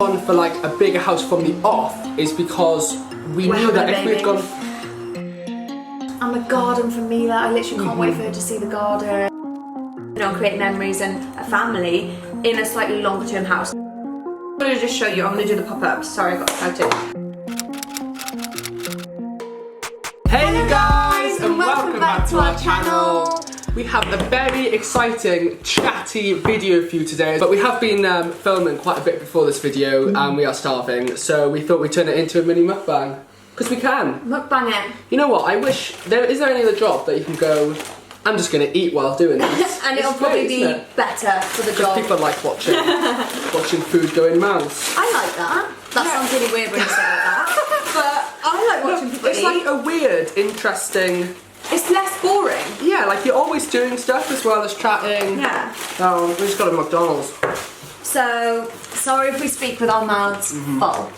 gone for like a bigger house from the off is because we knew that if we'd gone... And the garden for Mila, I literally can't wait for her to see the garden. You know, create memories and a family in a slightly longer term house. I'm going to just show you, I'm going to do the pop-up. Sorry, I got excited. Hey guys, and welcome back to our channel. We have a very exciting, chatty video for you today, but we have been filming quite a bit before this video and we are starving, so we thought we'd turn it into a mini mukbang. Because we can. Mukbang it. You know what, I wish, is there any other job that you can go, I'm just going to eat while doing this? And it'll probably be better for the job. Because people like watching, watching food go in mouths. I like that. That sounds really weird when you say it like that. But I like watching people eat. It's like a weird, interesting... It's less boring. Yeah, like you're always doing stuff as well as chatting. Yeah. Oh, we just got a McDonald's. So, sorry if we speak with our mouths full,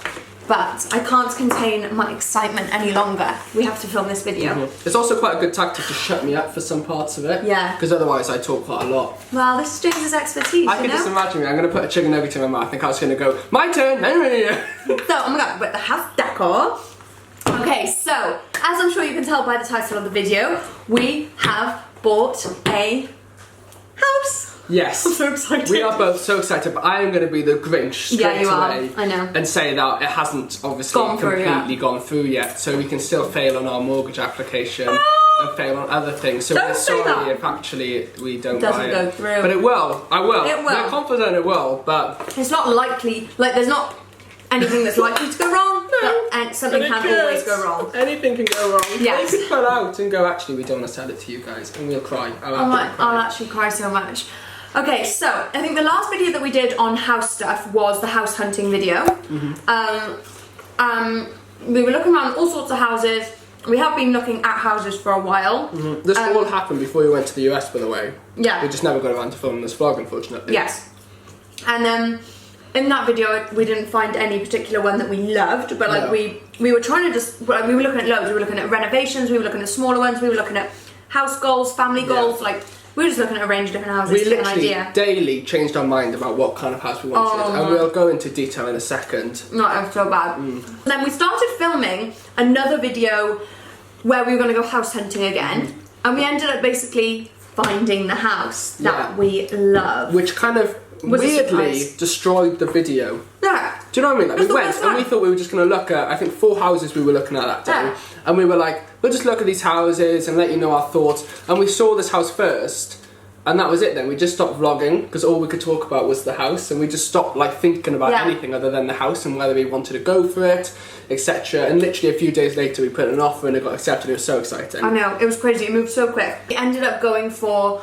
but I can't contain my excitement any longer. We have to film this video. It's also quite a good tactic to shut me up for some parts of it. Yeah. Because otherwise I talk quite a lot. Well, this is James's expertise, I can just imagine me, I'm going to put a chicken nugget in my mouth. I think I was going to go, my turn! So, oh my god, with the house decor. Okay, so, as I'm sure you can tell by the title of the video, we have bought a house. Yes. I'm so excited. We are both so excited, but I am going to be the Grinch straight away. I know. And say that it hasn't obviously completely gone through yet, so we can still fail on our mortgage application and fail on other things. So we're sorry if actually we don't buy it. Doesn't go through. But it will. I will. It will. We're confident it will, but... It's not likely, like there's not anything that's likely to go wrong, and something can always go wrong. Anything can go wrong. Yes. We could pull out and go, actually we don't want to sell it to you guys, and we'll cry. I'll actually cry so much. Okay, so I think the last video that we did on house stuff was the house hunting video. We were looking around all sorts of houses. We have been looking at houses for a while. This all happened before we went to the US, by the way. Yeah. We just never got around to filming this vlog, unfortunately. Yes. And in that video, we didn't find any particular one that we loved, but like we were trying to just, we were looking at loads. We were looking at renovations, we were looking at smaller ones, we were looking at house goals, family goals, like we were just looking at a range of different houses to get an idea. We literally daily changed our mind about what kind of house we wanted, and we'll go into detail in a second. No, it was so bad. Then we started filming another video where we were going to go house hunting again, and we ended up basically finding the house that we love. Which kind of weirdly destroyed the video. Yeah. Do you know what I mean? Like we went and we thought we were just going to look at, I think 4 houses we were looking at that day. Yeah. And we were like, we'll just look at these houses and let you know our thoughts. And we saw this house first. And that was it then. We just stopped vlogging because all we could talk about was the house. And we just stopped like thinking about anything other than the house and whether we wanted to go for it, etc. And literally a few days later we put an offer and it got accepted. It was so exciting. I know, it was crazy. It moved so quick. We ended up going for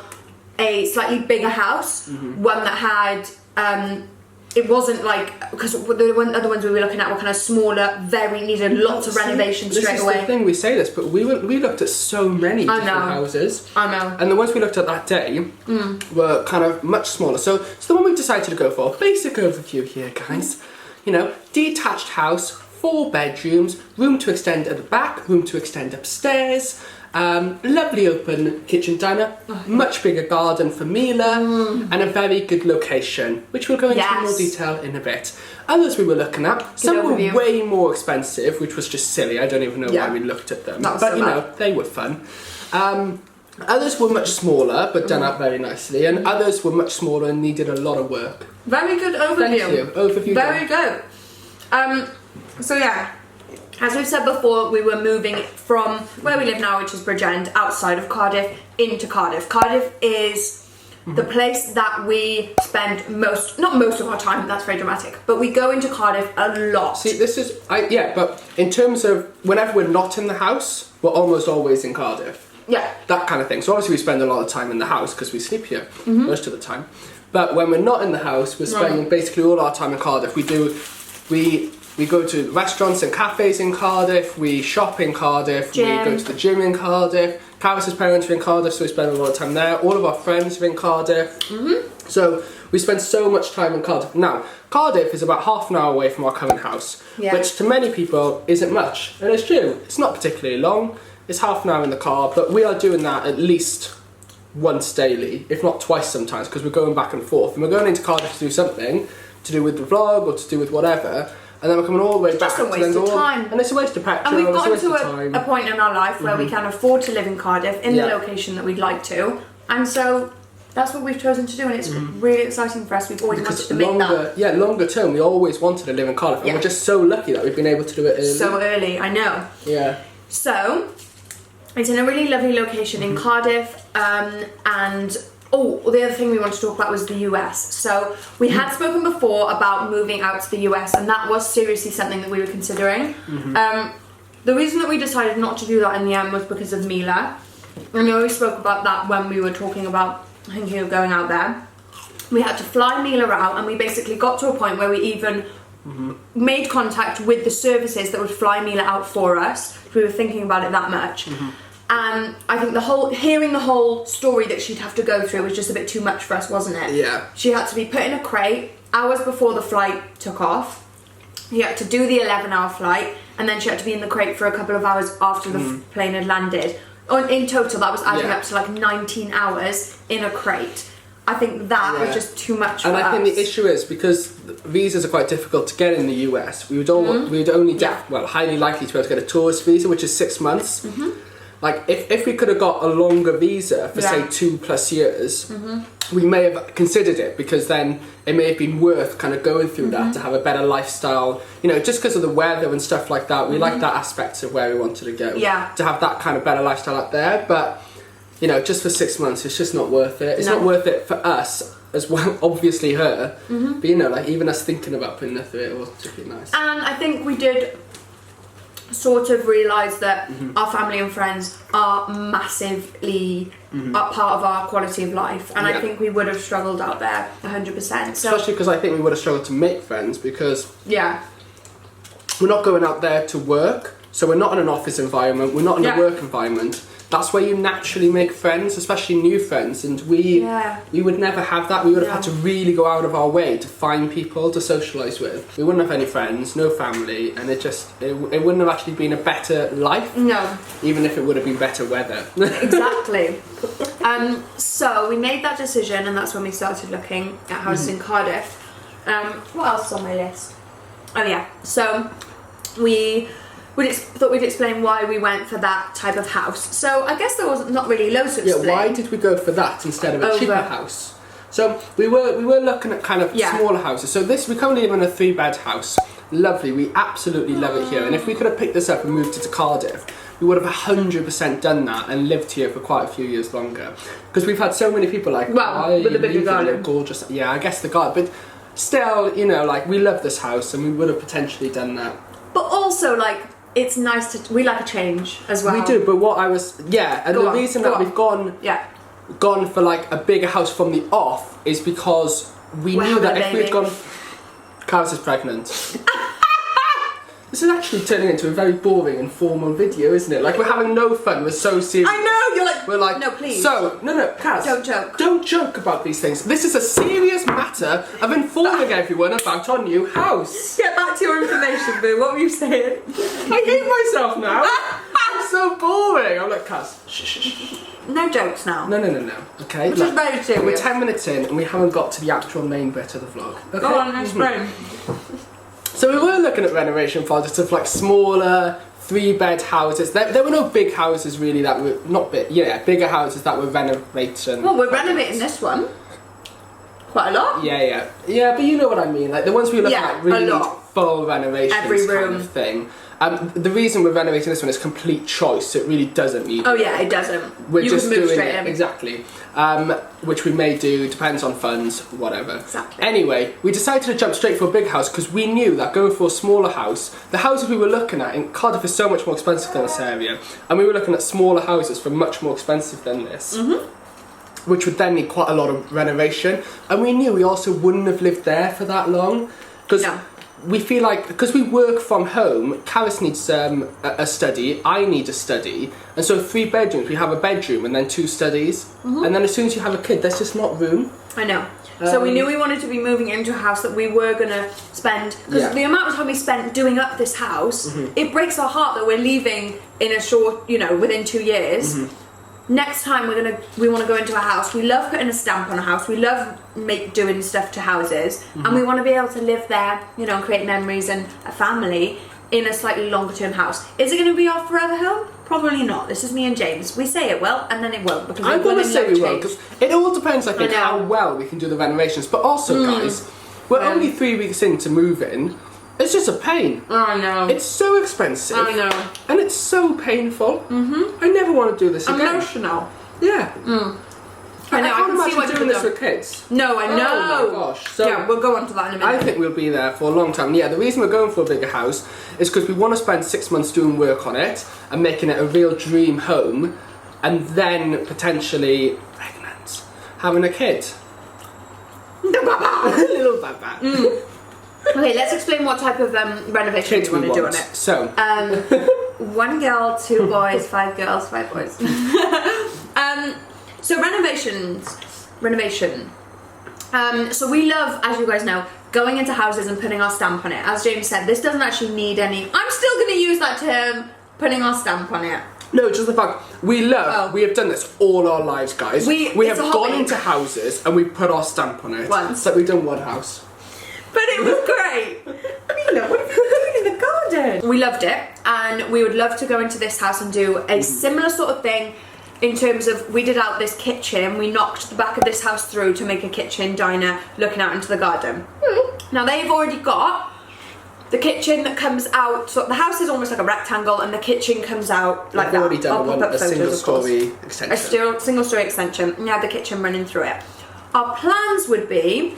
a slightly bigger house, one that had, it wasn't like, because the other ones we were looking at were kind of smaller, needed lots of renovations straight away. This is the thing, we say this, but we looked at so many different houses. I know. And the ones we looked at that day were kind of much smaller. So the one we decided to go for, basic overview here, guys. You know, detached house, 4 bedrooms, room to extend at the back, room to extend upstairs. Lovely open kitchen diner, much bigger garden for Mila, and a very good location, which we'll go into more detail in a bit. Others we were looking at, some were way more expensive, which was just silly. I don't even know why we looked at them, but you know, they were fun. Others were much smaller, but done up very nicely, and others were much smaller and needed a lot of work. Very good overview. Thank you. Overview. Very good. So yeah. As we've said before, we were moving from where we live now, which is Bridgend, outside of Cardiff, into Cardiff. Cardiff is the place that we spend not most of our time, that's very dramatic, but we go into Cardiff a lot. See, this is, but in terms of whenever we're not in the house, we're almost always in Cardiff. Yeah. That kind of thing. So obviously we spend a lot of time in the house because we sleep here most of the time. But when we're not in the house, we're spending basically all our time in Cardiff. We go to restaurants and cafes in Cardiff, we shop in Cardiff, we go to the gym in Cardiff. Carys' parents are in Cardiff, so we spend a lot of time there. All of our friends are in Cardiff. So we spend so much time in Cardiff. Now, Cardiff is about half an hour away from our current house, which to many people isn't much. And it's true, it's not particularly long. It's half an hour in the car, but we are doing that at least once daily, if not twice sometimes, because we're going back and forth. And we're going into Cardiff to do something, to do with the vlog or to do with whatever. And then we're coming all the way back. Just a waste of time. And it's a waste of petrol. And we've gotten to a point in our life where we can afford to live in Cardiff in the location that we'd like to. And so that's what we've chosen to do, and it's really exciting for us. We've always wanted to make that. Yeah, longer term, we always wanted to live in Cardiff, and we're just so lucky that we've been able to do it early. So early, I know. Yeah. So, it's in a really lovely location in Cardiff, and the other thing we wanted to talk about was the US. So, we had spoken before about moving out to the US, and that was seriously something that we were considering. The reason that we decided not to do that in the end was because of Mila. And we always spoke about that when we were talking about thinking of going out there. We had to fly Mila out, and we basically got to a point where we even made contact with the services that would fly Mila out for us. We were thinking about it that much. And I think hearing the whole story that she'd have to go through was just a bit too much for us, wasn't it? Yeah. She had to be put in a crate hours before the flight took off. She had to do the 11-hour flight, and then she had to be in the crate for a couple of hours after the plane had landed. In total, that was adding up to like 19 hours in a crate. I think that was just too much for us. And I think the issue is, because visas are quite difficult to get in the US, we would only highly likely to be able to get a tourist visa, which is 6 months. Like, if we could have got a longer visa for, say, 2+ years, we may have considered it, because then it may have been worth kind of going through that to have a better lifestyle. You know, just because of the weather and stuff like that, we like that aspect of where we wanted to go. Yeah. To have that kind of better lifestyle up there. But, you know, just for 6 months, it's just not worth it. It's not worth it for us as well, obviously her. But, you know, like, even us thinking about putting her through it was particularly nice. And I think we did sort of realise that our family and friends are massively a part of our quality of life, and I think we would have struggled out there 100%. So, especially because I think we would have struggled to make friends, because we're not going out there to work, so we're not in an office environment, we're not in a work environment. That's where you naturally make friends, especially new friends, and we would never have that. We would have had to really go out of our way to find people to socialise with. We wouldn't have any friends, no family, and it wouldn't have actually been a better life. No. Even if it would have been better weather. Exactly. So we made that decision, and that's when we started looking at houses in Cardiff. What else is on my list? Oh yeah, so we thought we'd explain why we went for that type of house. So I guess there was not really loads to explain. Yeah, why did we go for that instead of a cheaper house? So we were looking at kind of smaller houses. So we currently live in a 3-bed house. Lovely, we absolutely love it here. And if we could have picked this up and moved it to Cardiff, we would have 100% done that and lived here for quite a few years longer. Because we've had so many people like, with the bigger garden, gorgeous. Yeah, I guess the garden, but still, you know, like, we love this house and we would have potentially done that. But also, like, it's nice we like a change as well. We do, but what I was, and the reason that we've gone for like a bigger house from the off is because we knew that if we'd gone, Carys is pregnant. This is actually turning into a very boring and formal video, isn't it? Like, we're having no fun, we're so serious. I know, we're like, no, please. So, no, Carys. Don't joke. Don't joke about these things. This is a serious matter of informing everyone about our new house. Get back to your information, boo. What were you saying? I hate myself now. I'm so boring. I'm like, Carys, shh. No jokes now. No. Okay. Which is very serious. We're 10 minutes in and we haven't got to the actual main bit of the vlog. Okay? Go on, explain. So we were looking at renovation projects of like smaller 3-bed houses. There were no big houses really that were, not big, bigger houses that were renovating. Well, we're renovating this one. Quite a lot. Yeah, but you know what I mean. Like the ones we look at really full renovations every room kind of thing. The reason we're renovating this one is complete choice, so it really doesn't need. Oh yeah, it doesn't. We're you just can move doing straight it in. exactly, which we may do, depends on funds, whatever. Exactly. Anyway, we decided to jump straight for a big house because we knew that going for a smaller house, the houses we were looking at in Cardiff is so much more expensive than this area, and we were looking at smaller houses for much more expensive than this. Which would then need quite a lot of renovation, and we knew we also wouldn't have lived there for that long because we feel like, because we work from home, Carys needs a study, I need a study, and so 3 bedrooms, we have a bedroom and then 2 studies, and then as soon as you have a kid, there's just not room. I know. So we knew we wanted to be moving into a house that we were going to spend, because the amount of time we spent doing up this house, it breaks our heart that we're leaving in a short, within 2 years. next time we want to go into a house. We love putting a stamp on a house. We love doing stuff to houses, and we want to be able to live there, you know, and create memories and a family in a slightly longer term house. Is it going to be our forever home? Probably not. This is me and James. We say it will, and then it won't, because I'm going to say we will, because it all depends, I think, how well we can do the renovations. But also, guys, we're only 3 weeks into moving. It's just a pain. I know. It's so expensive. I know. And it's so painful. I never want to do this again. Emotional. Yeah. I know. I can't can see imagine doing this with kids. No, I know. Oh my gosh. So yeah, we'll go on to that in a minute. I think we'll be there for a long time. Yeah, the reason we're going for a bigger house is because we want to spend 6 months doing work on it and making it a real dream home, and then potentially pregnant, having a kid. Little baba. Okay, let's explain what type of renovation we want to do on it. So, 1 girl, 2 boys, 5 girls, 5 boys. So renovation. So we love, as you guys know, going into houses and putting our stamp on it. As James said, this doesn't actually need any. I'm still going to use that term, putting our stamp on it. no, just the fact we love. We have done this all our lives, guys. We have gone into houses and we put our stamp on it. Once. Like we've done one house. But it was great. Mila, what have you been doing in the garden? We loved it, and we would love to go into this house and do a similar sort of thing in terms of, we did out this kitchen. We knocked the back of this house through to make a kitchen diner looking out into the garden. Now they've already got the kitchen that comes out, so the house is almost like a rectangle and the kitchen comes out like that. We've already done a single story extension. A single story extension, and you have the kitchen running through it. Our plans would be,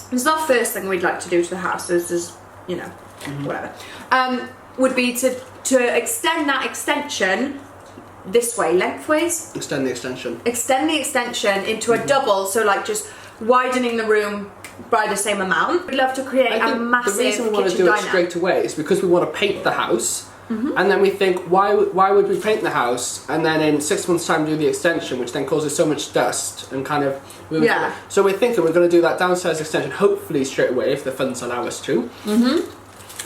this is our first thing we'd like to do to the house, so this is, you know, whatever, would be to extend that extension this way, lengthways. Extend the extension. Extend the extension into a double, so like just widening the room by the same amount. We'd love to create a massive the reason we want to do it straight away is because we want to paint the house, and then we think, why would we paint the house and then in 6 months' time do the extension, which then causes so much dust and kind of ruins it. So we're thinking we're going to do that downstairs extension hopefully straight away if the funds allow us to.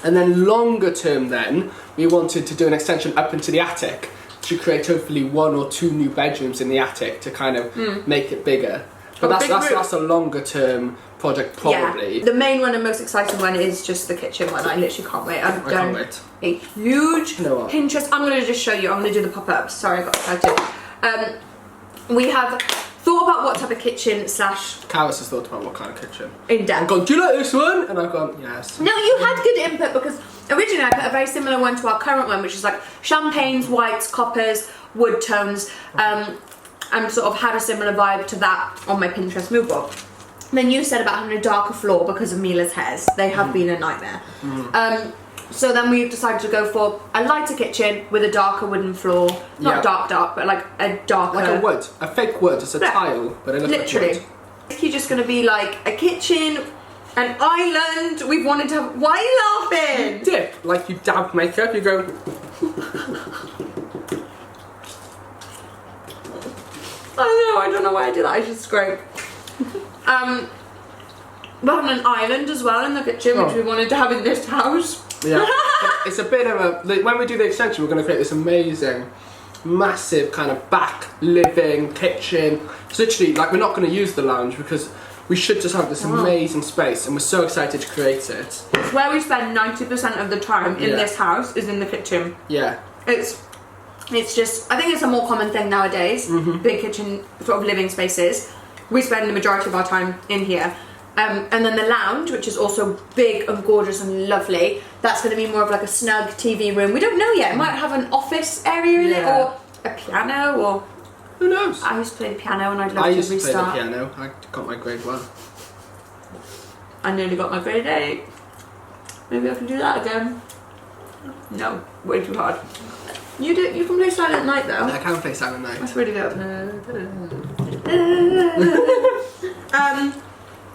And then longer term, then we wanted to do an extension up into the attic to create hopefully 1 or 2 new bedrooms in the attic to kind of make it bigger. But that's a longer term project probably. Yeah. The main one and most exciting one is just the kitchen one. I literally can't wait. I've done a huge Pinterest. I'm going to just show you. I'm going to do the pop-ups. Sorry, I got excited. We have thought about what type of kitchen / Carys has thought about what kind of kitchen. In depth. I've gone, do you like this one? And I've gone, yes. No, you had good input, because originally I put a very similar one to our current one, which is like champagnes, whites, coppers, wood tones, and sort of had a similar vibe to that on my Pinterest mood board. Then you said about having a darker floor because of Mila's hairs. They have been a nightmare. So then we've decided to go for a lighter kitchen with a darker wooden floor. Not dark, but like a darker... Like a wood. A fake wood. It's a tile, but it looks literally. like wood. It's just going to be like a kitchen, an island. We've wanted to have... Why are you laughing? You dip. Like you dab makeup, you go... I don't know why I do that. I just scrape. We're having an island as well in the kitchen, which we wanted to have in this house. Yeah, it's a bit of a... When we do the extension, we're going to create this amazing, massive kind of back living kitchen. It's literally, like, we're not going to use the lounge because we should just have this amazing space, and we're so excited to create it. It's where we spend 90% of the time in this house is in the kitchen. Yeah. It's just, I think it's a more common thing nowadays, big kitchen sort of living spaces. We spend the majority of our time in here. And then the lounge, which is also big and gorgeous and lovely, that's going to be more of like a snug TV room. We don't know yet. It might have an office area in it, or a piano, or... Who knows? I used to play the piano and I'd love to restart. I used to play the piano. I got my grade 1. I nearly got my grade 8. Maybe I can do that again. No, way too hard. You can play Silent Night though. I can play Silent Night. That's really good.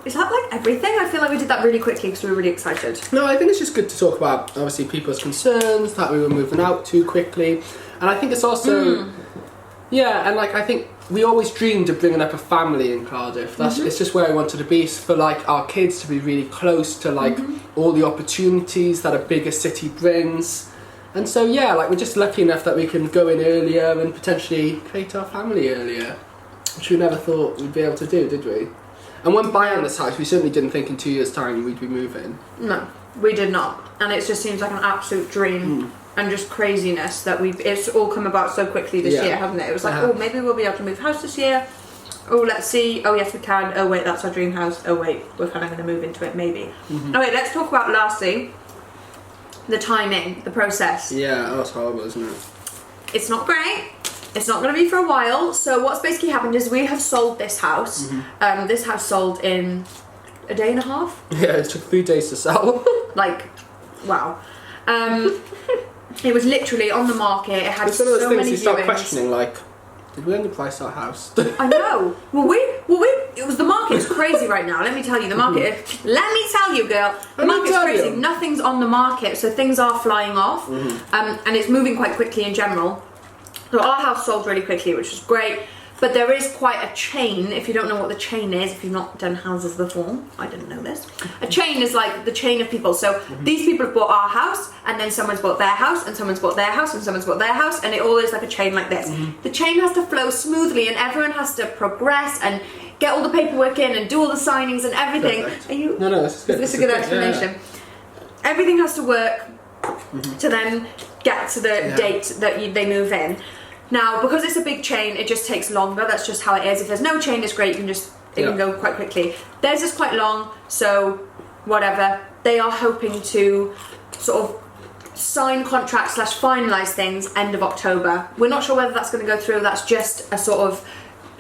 Is that like everything? I feel like we did that really quickly because we were really excited. No, I think it's just good to talk about obviously people's concerns that we were moving out too quickly, and I think it's also and like I think we always dreamed of bringing up a family in Cardiff. That's it's just where I wanted to be, for like our kids to be really close to like all the opportunities that a bigger city brings. And so yeah, like we're just lucky enough that we can go in earlier and potentially create our family earlier, which we never thought we'd be able to do, did we? And when buying this house, we certainly didn't think in 2 years' time we'd be moving. No, we did not. And it just seems like an absolute dream and just craziness that it's all come about so quickly this year, hasn't it? It was like, oh, maybe we'll be able to move house this year. Oh, let's see. Oh, yes, we can. Oh, wait, that's our dream house. Oh, wait, we're kind of going to move into it, maybe. Okay, let's talk about, lastly, the timing, the process. Yeah, that's horrible, isn't it? It's not great. It's not going to be for a while. So what's basically happened is we have sold this house. This house sold in a day and a half. Yeah, it took 3 days to sell. Like, wow. It was literally on the market. It had it's one of those so things many you start viewings. questioning, like, did we underprice our house? I know. Well, it was the market's crazy right now. Let me tell you, the market. Let me tell you, girl. The market's crazy. Nothing's on the market, so things are flying off, and it's moving quite quickly in general. So our house sold really quickly, which was great. But there is quite a chain. If you don't know what the chain is, if you've not done houses before, I didn't know this. A chain is like the chain of people. So these people have bought our house, and then someone's bought their house, and someone's bought their house, and someone's bought their house, and it all is like a chain like this. The chain has to flow smoothly, and everyone has to progress and get all the paperwork in and do all the signings and everything. Perfect. Are you? No, this is good. Is this a good explanation? Yeah. Everything has to work to then get to the date that they move in. Now, because it's a big chain, it just takes longer. That's just how it is. If there's no chain, it's great. It can go quite quickly. Theirs is quite long, so whatever. They are hoping to sort of sign contracts / finalise things end of October. We're not sure whether that's going to go through. That's just a sort of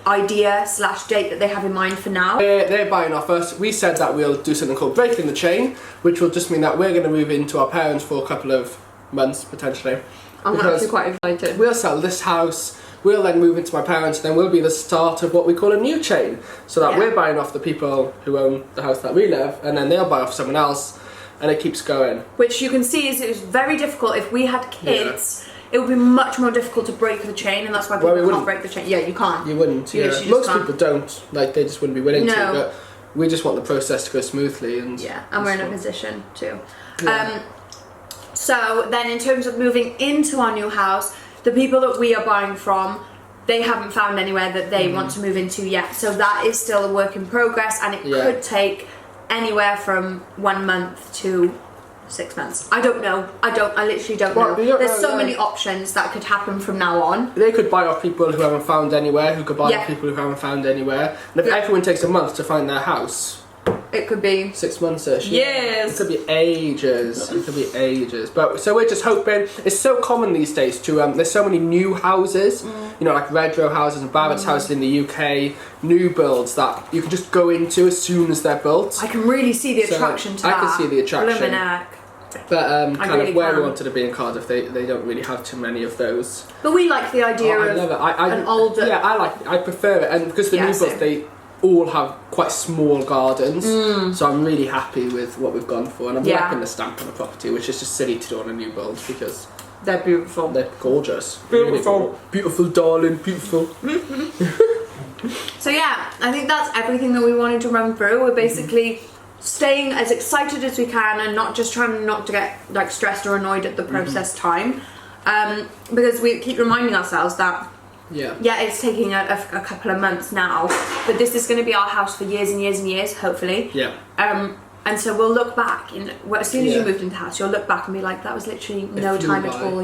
idea / date that they have in mind for now. They're buying off us. We said that we'll do something called breaking the chain, which will just mean that we're going to move into our parents for a couple of months, potentially. I'm actually quite excited. We'll sell this house, we'll then move into my parents, and then we'll be the start of what we call a new chain. So that we're buying off the people who own the house that we live, and then they'll buy off someone else, and it keeps going. Which you can see is it was very difficult. If we had kids, it would be much more difficult to break the chain, and that's why people can't break the chain. Yeah, you can't. You wouldn't, Most people don't, like they just wouldn't be willing to, but we just want the process to go smoothly. And we're in a position to. So then in terms of moving into our new house, the people that we are buying from, they haven't found anywhere that they want to move into yet. So that is still a work in progress, and it could take anywhere from 1 month to 6 months. I don't know. I literally don't know. There's so many options that could happen from now on. They could buy off people who haven't found anywhere, who could buy off people who haven't found anywhere. And if everyone takes a month to find their house, it could be 6 months-ish. Yes. It could be ages. It could be ages. But so we're just hoping. It's so common these days to there's so many new houses, like Redrow houses and Barrett's houses in the UK, new builds that you can just go into as soon as they're built. I can really see the attraction to that. I can see the attraction. But kind of where we wanted to be in Cardiff, they don't really have too many of those. But we like the idea of an older. Yeah, I prefer it, and because the new builds they all have quite small gardens, so I'm really happy with what we've gone for, and I'm liking the stamp on the property, which is just silly to do on a new build because they're beautiful. They're gorgeous. Beautiful. Really beautiful, darling, beautiful. So yeah, I think that's everything that we wanted to run through. We're basically staying as excited as we can and not just trying not to get like stressed or annoyed at the process time, because we keep reminding ourselves that it's taking a couple of months now, but this is going to be our house for years and years and years, hopefully. And so we'll look back, as soon as you moved into the house, you'll look back and be like, that was literally no time at all.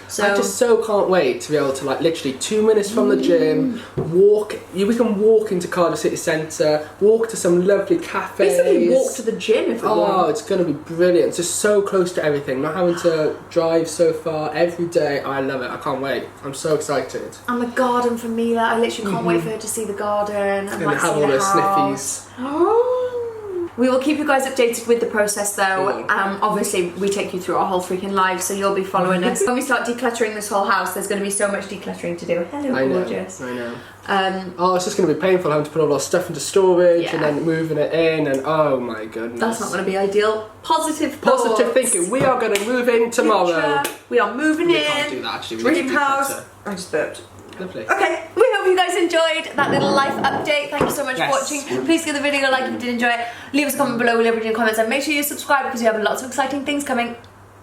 So I just so can't wait to be able to, like, literally 2 minutes from the gym, walk. We can walk into Cardiff city centre, walk to some lovely cafes. Basically walk to the gym if we want. Oh, it's going to be brilliant. It's just so close to everything, not having to drive so far every day. I love it. I can't wait. I'm so excited. And the garden for Mila, I literally can't wait for her to see the garden and like have see all the those house. sniffies. We will keep you guys updated with the process though. Obviously we take you through our whole freaking life, so you'll be following us. When we start decluttering this whole house, there's going to be so much decluttering to do. Hello, gorgeous. I know. It's just going to be painful having to put all our stuff into storage and then moving it in, and oh my goodness. That's not going to be ideal. Positive thinking. We are going to move in tomorrow. We are moving in. We can't do that actually. Dream house. I just burped. Lovely. Okay, we hope you guys enjoyed that little life update. Thank you so much for watching. Please give the video a like if you did enjoy it. Leave us a comment below, we love reading your comments, and make sure you subscribe because we have lots of exciting things coming.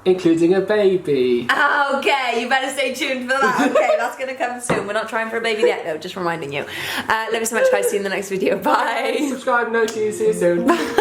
including a baby. Okay, you better stay tuned for that. Okay, that's gonna come soon. We're not trying for a baby yet though, just reminding you. Love you so much guys, see you in the next video. Bye. Subscribe, no, see you soon.